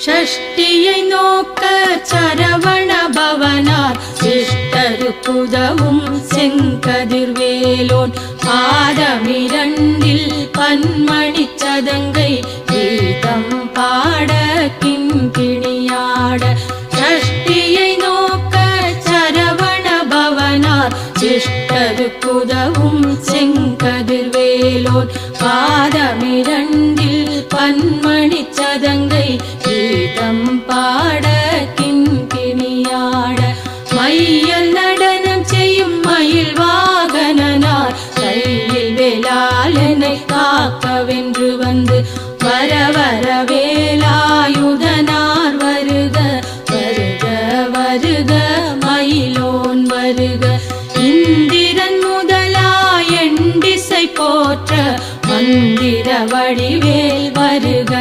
ஷஷ்டியை நோக்க சரவண பவனார் சிஷ்டருக்குதவும் செங்கதிர்வேலோன் பாதமிரண்டில் பன்மணி சதங்கை கீதம் பாட கிங்கிணியாட. ஷஷ்டியை நோக்க சரவண பவனார் சிஷ்டருக்குதவும் செங்கதிர்வேலோன் பாதமிரண்டில் பன்மணி சதங்கை கீதம் பாட கிங்கிணியாட. மையல் நடனம் செய்யும் மயில் வாகனனார் கையில் வேளாளனை காக்கவென்று வந்து வர வர வேலாயுதனார் வருக வருக வருக மயிலோன் வருக. இந்திரன் முதலாய் எண்டிசை போற்ற மந்திர வடிவேல் வருக.